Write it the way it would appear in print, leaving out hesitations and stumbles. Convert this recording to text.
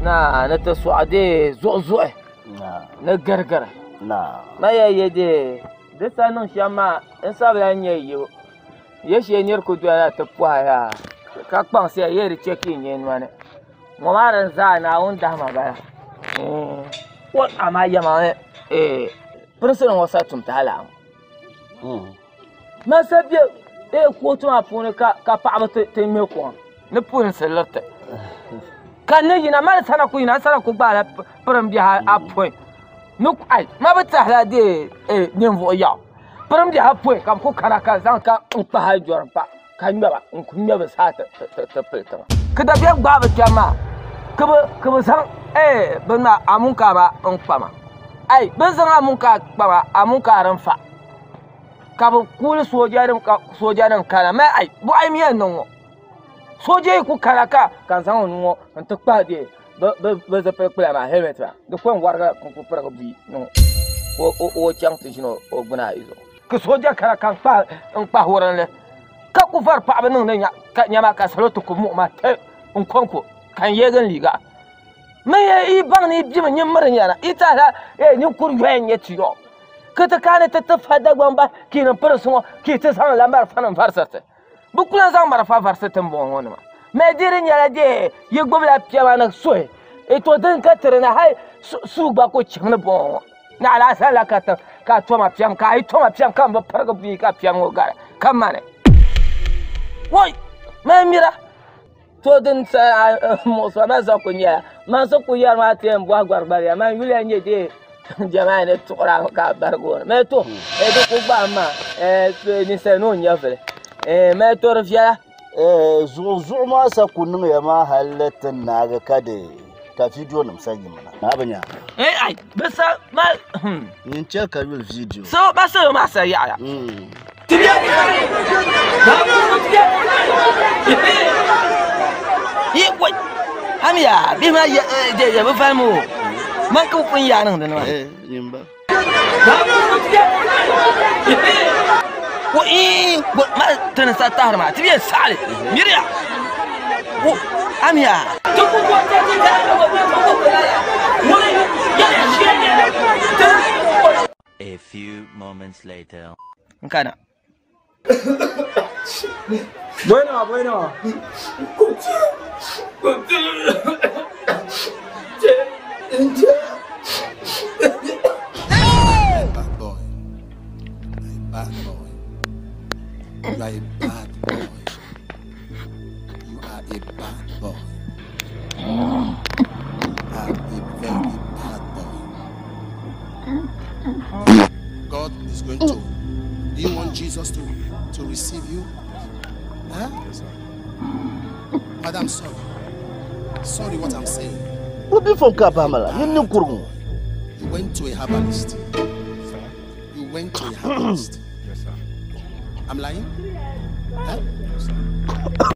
na taswade zo na gargara ma ya yede da sanin shama in sabayan yayi ya sheniyar ku da ta kwaya ka kpan sai ya rike kin yin wani mu maran za na wanda ma ba wa ama ya ma prinsirin wasa tumta hala ma sabe ko tuma fune ka pa ta me ko ne prinsin lata kan ne yina ma sana ku ba pram biya a point nuk ai ma ba ta hala de nimvo ya pram biya a point kam ku karaka zan ka pa ha jor pa kan ba kun ba sa ta filta ka da biya ba kyama ka ba san bana amun ka ba in pama ai ban san amun ka ba amun ka ran fa ka ba kul sojarin kana mai ai bu ai miyan nan soje ku karaka kan san wonu an ta pa de ba za pa kula ma helmet ba da kon warga kun ku fara bi no o chang tishino o guna izo ka soja karaka pa in pa horan le ka ku far pa ban nan ka nyama ka saloto ku mu ma ta in konko kan yegan liga mai yi ban ni bi mun marin yana ita da ni kuryen ya ciyo ka ta kana ta fada gwamba kinan fara sun ki ta san lambar fanan farsata bukulan zan marfa farsata bon woni ma mai dirin ya de yi gbobla piama na so to din ka tirna hai su ba ko cin bon na ala sala ka to ma piam ka ai to ma piam kan ba farga bi ka piam go gara kan mane woi mai mira to din sa mo so na za kunya man so kuya ma tem bwa gwarbar ya man yule nye de jama'a ne to ra ka bargo me to do ko ba ma ni se no nya fele me to rafia zuwa ma sa kunun ya ma halatin na ga kade ka video nam sanyi mana na banya ai basa ma yin ce ka real video so basa ma sa ya yi wai hamiya bi ma je ba falmu man ka kun ya nan da nawa yin ba ma tana sa ta harma tibiyan sale miriya hamiya a few moments later kana Bueno. Bad boy. Bad boy. You are a bad boy. You are a bad boy. You are a very bad boy. God is going to. Do you want Jesus to receive you? Huh? Yes, sir. But I'm sorry. Sorry what I'm saying. What be from Kapamala? You went to a herbalist. Sir? You went to a herbalist. Yes, sir. I'm lying? Huh? Yes, sir.